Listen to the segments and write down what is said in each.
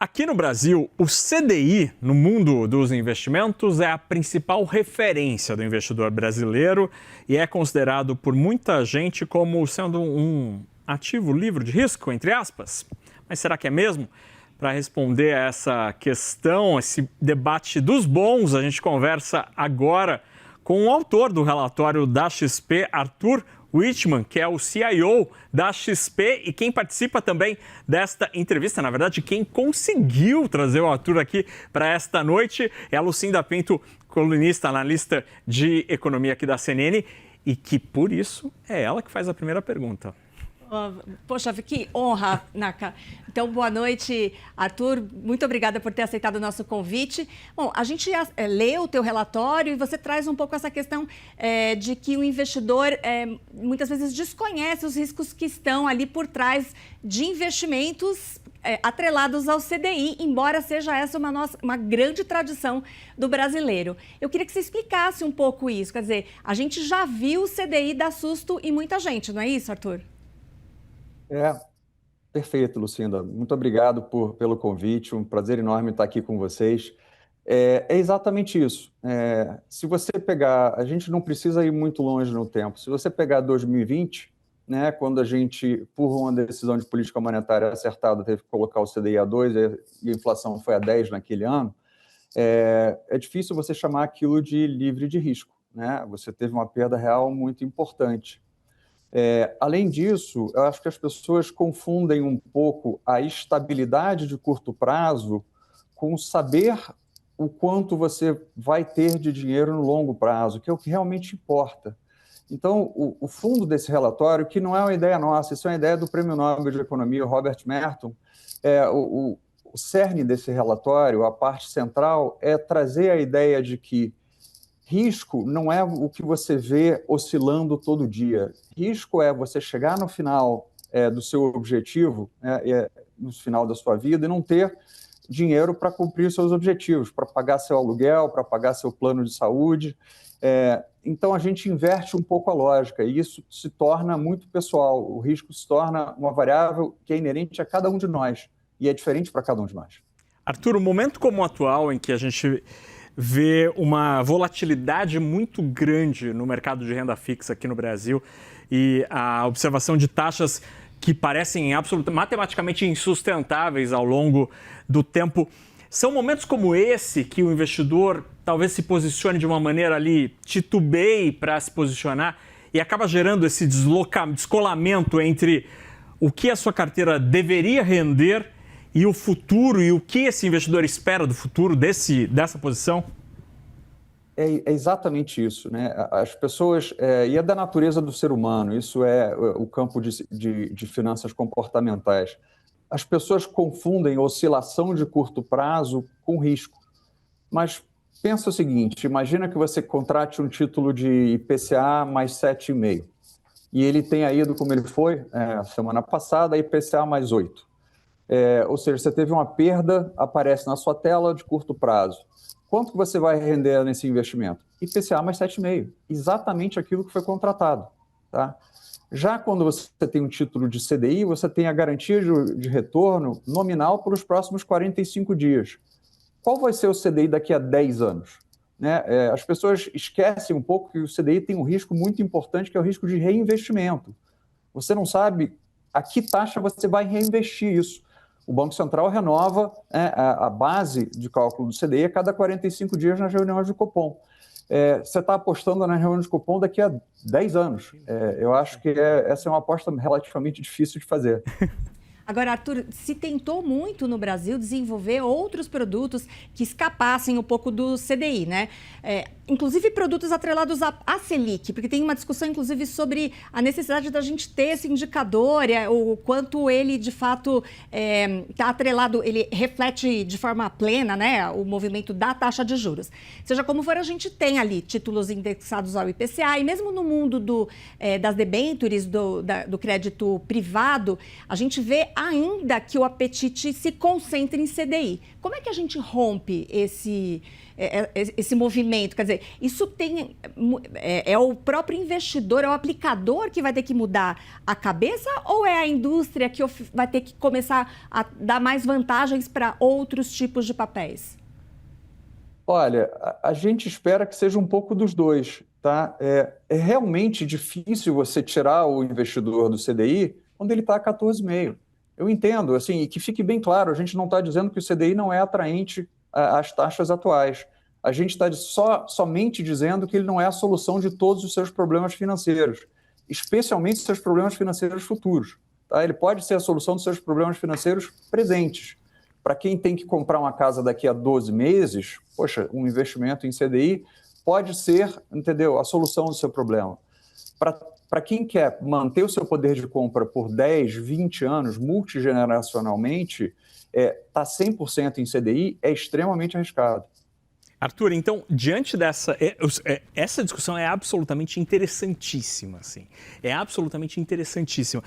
Aqui no Brasil, o CDI, no mundo dos investimentos, é a principal referência do investidor brasileiro e é considerado por muita gente como sendo um ativo livre de risco, entre aspas. Mas será que é mesmo? Para responder a essa questão, esse debate dos bons, a gente conversa agora com o autor do relatório da XP, Arthur Wittmann, que é o CIO da XP e quem participa também desta entrevista. Na verdade, quem conseguiu trazer o Arthur aqui para esta noite é a Lucinda Pinto, colunista, analista de economia aqui da CNN, e que, por isso, é ela que faz a primeira pergunta. Poxa, que honra, Naka. Então, boa noite, Arthur. Muito obrigada por ter aceitado o nosso convite. Bom, a gente leu o teu relatório e você traz um pouco essa questão de que o investidor muitas vezes desconhece os riscos que estão ali por trás de investimentos atrelados ao CDI, embora seja essa uma grande tradição do brasileiro. Eu queria que você explicasse um pouco isso. Quer dizer, a gente já viu o CDI dar susto em muita gente, não é isso, Arthur? Perfeito, Lucinda. Muito obrigado pelo convite. Um prazer enorme estar aqui com vocês. É exatamente isso. Se você pegar, a gente não precisa ir muito longe no tempo. Se você pegar 2020, né, quando a gente, por uma decisão de política monetária acertada, teve que colocar o CDI a 2 e a inflação foi a 10 naquele ano, é difícil você chamar aquilo de livre de risco, né? Você teve uma perda real muito importante. Além disso, eu acho que as pessoas confundem um pouco a estabilidade de curto prazo com saber o quanto você vai ter de dinheiro no longo prazo, que é o que realmente importa. Então, o fundo desse relatório, que não é uma ideia nossa, isso é uma ideia do Prêmio Nobel de Economia, Robert Merton, o cerne desse relatório, a parte central, é trazer a ideia de que risco não é o que você vê oscilando todo dia. Risco é você chegar no final do seu objetivo, no final da sua vida, e não ter dinheiro para cumprir seus objetivos, para pagar seu aluguel, para pagar seu plano de saúde. Então, a gente inverte um pouco a lógica e isso se torna muito pessoal. O risco se torna uma variável que é inerente a cada um de nós e é diferente para cada um de nós. Arthur, um momento como o atual, em que a gente vê uma volatilidade muito grande no mercado de renda fixa aqui no Brasil e a observação de taxas que parecem matematicamente insustentáveis ao longo do tempo. São momentos como esse que o investidor talvez se posicione de uma maneira ali, titubeie para se posicionar e acaba gerando esse descolamento entre o que a sua carteira deveria render e o futuro, e o que esse investidor espera do futuro dessa posição? É exatamente isso, né? As pessoas, e é da natureza do ser humano, isso é o campo de finanças comportamentais. As pessoas confundem oscilação de curto prazo com risco. Mas pensa o seguinte, imagina que você contrate um título de IPCA mais 7,5, e ele tenha ido como ele foi semana passada, IPCA mais 8. Ou seja, você teve uma perda, aparece na sua tela de curto prazo. Quanto que você vai render nesse investimento? IPCA mais 7,5, exatamente aquilo que foi contratado. Tá? Já quando você tem um título de CDI, você tem a garantia de retorno nominal para os próximos 45 dias. Qual vai ser o CDI daqui a 10 anos? Né? As pessoas esquecem um pouco que o CDI tem um risco muito importante, que é o risco de reinvestimento. Você não sabe a que taxa você vai reinvestir isso. O Banco Central renova a base de cálculo do CDI a cada 45 dias nas reuniões do Copom. Você está apostando na reunião de Copom daqui a 10 anos. Eu acho que essa é uma aposta relativamente difícil de fazer. Agora, Arthur, se tentou muito no Brasil desenvolver outros produtos que escapassem um pouco do CDI, né? Inclusive produtos atrelados à Selic, porque tem uma discussão, inclusive, sobre a necessidade da gente ter esse indicador, o quanto ele, de fato, está atrelado, ele reflete de forma plena, né, o movimento da taxa de juros. Seja como for, a gente tem ali títulos indexados ao IPCA, e mesmo no mundo das debêntures, do crédito privado, a gente vê ainda que o apetite se concentre em CDI. Como é que a gente rompe esse movimento? Quer dizer, isso é o próprio investidor, é o aplicador que vai ter que mudar a cabeça ou é a indústria que vai ter que começar a dar mais vantagens para outros tipos de papéis? Olha, a gente espera que seja um pouco dos dois, tá? É realmente difícil você tirar o investidor do CDI quando ele está a 14,5. Eu entendo, assim, e que fique bem claro, a gente não está dizendo que o CDI não é atraente às taxas atuais. A gente está somente dizendo que ele não é a solução de todos os seus problemas financeiros, especialmente seus problemas financeiros futuros. Tá? Ele pode ser a solução dos seus problemas financeiros presentes. Para quem tem que comprar uma casa daqui a 12 meses, poxa, um investimento em CDI pode ser, entendeu, a solução do seu problema. Para quem quer manter o seu poder de compra por 10, 20 anos, multigeneracionalmente, tá 100% em CDI é extremamente arriscado. Arthur, então, diante dessa... essa discussão é absolutamente interessantíssima, assim. É absolutamente interessantíssima.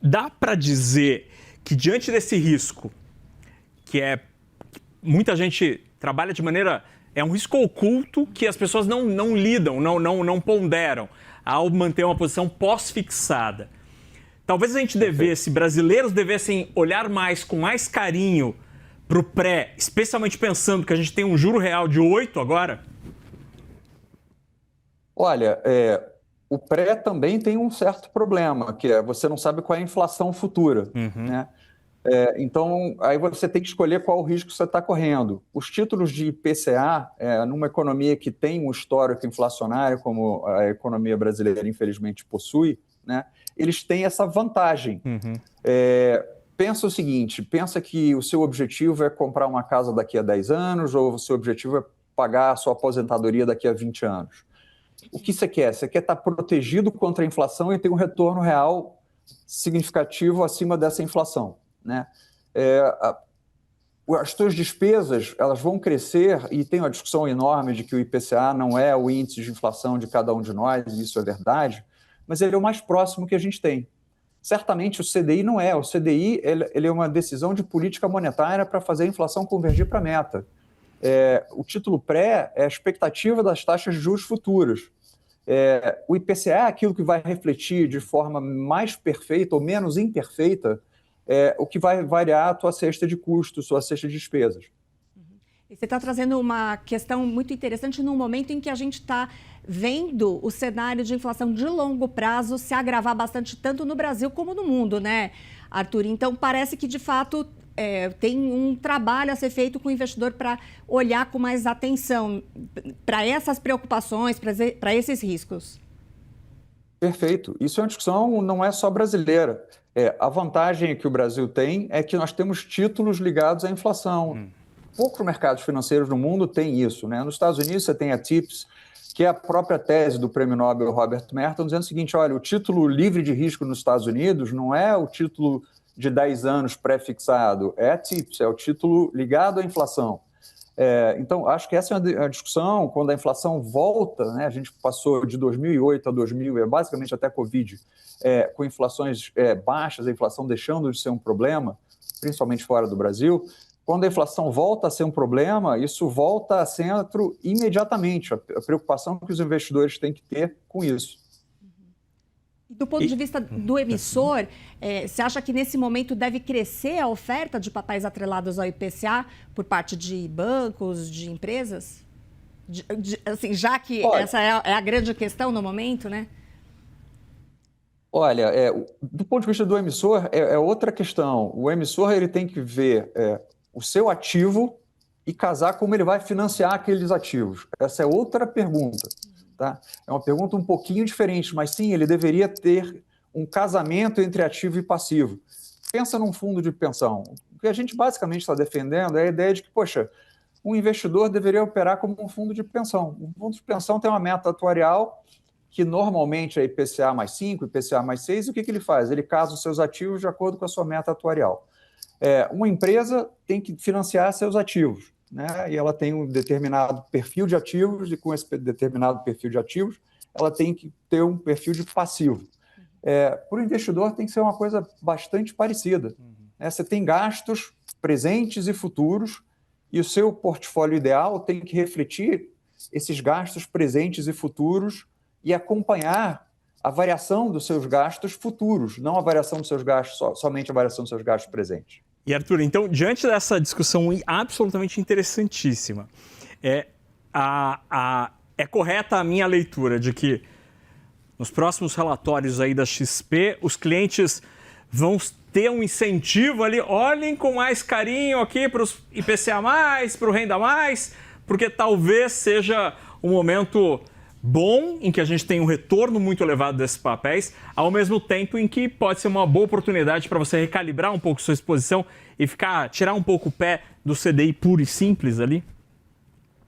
Dá para dizer que, diante desse risco, que muita gente trabalha de maneira... É um risco oculto que as pessoas não lidam, não ponderam ao manter uma posição pós-fixada. Talvez a gente brasileiros devessem olhar com mais carinho para o pré, especialmente pensando que a gente tem um juro real de 8 agora? Olha, o pré também tem um certo problema, que você não sabe qual é a inflação futura, né? Então, aí você tem que escolher qual o risco você está correndo. Os títulos de IPCA, numa economia que tem um histórico inflacionário, como a economia brasileira, infelizmente, possui, né, eles têm essa vantagem. Pensa o seguinte, pensa que o seu objetivo é comprar uma casa daqui a 10 anos ou o seu objetivo é pagar a sua aposentadoria daqui a 20 anos. O que você quer? Você quer estar protegido contra a inflação e ter um retorno real significativo acima dessa inflação, né? As suas despesas elas vão crescer e tem uma discussão enorme de que o IPCA não é o índice de inflação de cada um de nós, e isso é verdade, mas ele é o mais próximo que a gente tem. Certamente o CDI não é. O CDI ele é uma decisão de política monetária para fazer a inflação convergir para a meta. O título pré é a expectativa das taxas de juros futuras. O IPCA é aquilo que vai refletir de forma mais perfeita ou menos imperfeita o que vai variar a tua cesta de custos, sua cesta de despesas. E você está trazendo uma questão muito interessante num momento em que a gente está vendo o cenário de inflação de longo prazo se agravar bastante, tanto no Brasil como no mundo, né, Arthur? Então, parece que, de fato, tem um trabalho a ser feito com o investidor para olhar com mais atenção para essas preocupações, para esses riscos. Perfeito. Isso é uma discussão, não é só brasileira. A vantagem que o Brasil tem é que nós temos títulos ligados à inflação. Poucos mercados financeiros no mundo têm isso, né? Nos Estados Unidos você tem a TIPS, que é a própria tese do prêmio Nobel Robert Merton, dizendo o seguinte, olha, o título livre de risco nos Estados Unidos não é o título de 10 anos pré-fixado, é a TIPS, é o título ligado à inflação. Então, acho que essa é uma discussão, quando a inflação volta, né, a gente passou de 2008 a 2000, basicamente até a Covid, com inflações baixas, a inflação deixando de ser um problema, principalmente fora do Brasil. Quando a inflação volta a ser um problema, isso volta a centro imediatamente, a preocupação que os investidores têm que ter com isso. Do ponto de vista do emissor, você acha que nesse momento deve crescer a oferta de papéis atrelados ao IPCA por parte de bancos, de empresas? Assim, já que essa é a grande questão no momento, né? Olha, do ponto de vista do emissor, é outra questão. O emissor ele tem que ver o seu ativo e casar como ele vai financiar aqueles ativos. Essa é outra pergunta. Tá? É uma pergunta um pouquinho diferente, mas sim, ele deveria ter um casamento entre ativo e passivo. Pensa num fundo de pensão. O que a gente basicamente está defendendo é a ideia de que, poxa, um investidor deveria operar como um fundo de pensão. Um fundo de pensão tem uma meta atuarial que normalmente é IPCA mais 5, IPCA mais 6, e o que ele faz? Ele casa os seus ativos de acordo com a sua meta atuarial. Uma empresa tem que financiar seus ativos, né? E ela tem um determinado perfil de ativos, e com esse determinado perfil de ativos, ela tem que ter um perfil de passivo. Para o investidor tem que ser uma coisa bastante parecida. né? Você tem gastos presentes e futuros, e o seu portfólio ideal tem que refletir esses gastos presentes e futuros e acompanhar a variação dos seus gastos futuros, não a variação dos seus gastos, somente a variação dos seus gastos presentes. E Arthur, então, diante dessa discussão absolutamente interessantíssima, é correta a minha leitura de que nos próximos relatórios aí da XP, os clientes vão ter um incentivo ali, olhem com mais carinho aqui para os IPCA+, para o Renda Mais, porque talvez seja um momento bom em que a gente tem um retorno muito elevado desses papéis, ao mesmo tempo em que pode ser uma boa oportunidade para você recalibrar um pouco sua exposição e tirar um pouco o pé do CDI puro e simples ali?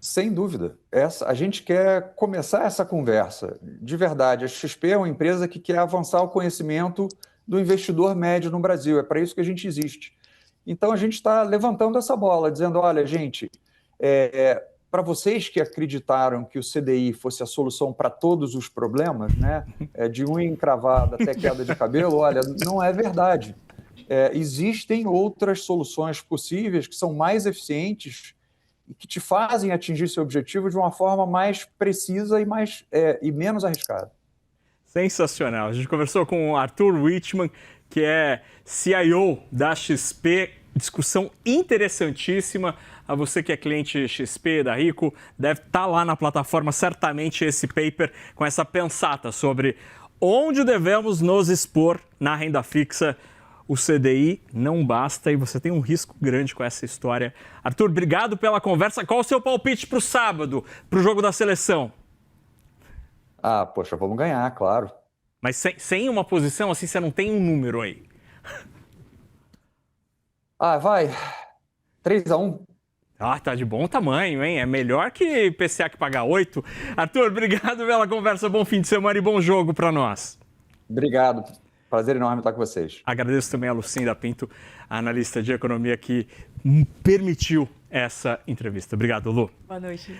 Sem dúvida. A gente quer começar essa conversa. De verdade, a XP é uma empresa que quer avançar o conhecimento do investidor médio no Brasil. É para isso que a gente existe. Então, a gente está levantando essa bola, dizendo, olha, gente, para vocês que acreditaram que o CDI fosse a solução para todos os problemas, né, de unha encravada até queda de cabelo, olha, não é verdade. Existem outras soluções possíveis que são mais eficientes e que te fazem atingir seu objetivo de uma forma mais precisa e menos arriscada. Sensacional. A gente conversou com o Arthur Wichmann, que é CIO da XP. Discussão interessantíssima. A você que é cliente XP da Rico, deve estar lá na plataforma certamente esse paper com essa pensata sobre onde devemos nos expor na renda fixa. O CDI não basta e você tem um risco grande com essa história. Arthur, obrigado pela conversa. Qual o seu palpite para o sábado, para o jogo da seleção? Poxa, vamos ganhar, claro. Mas sem uma posição assim, você não tem um número aí. Vai. 3-1. Tá de bom tamanho, hein? É melhor que PCA que paga 8. Arthur, obrigado pela conversa. Bom fim de semana e bom jogo para nós. Obrigado. Prazer enorme estar com vocês. Agradeço também a Lucinda Pinto, a analista de economia, que permitiu essa entrevista. Obrigado, Lu. Boa noite.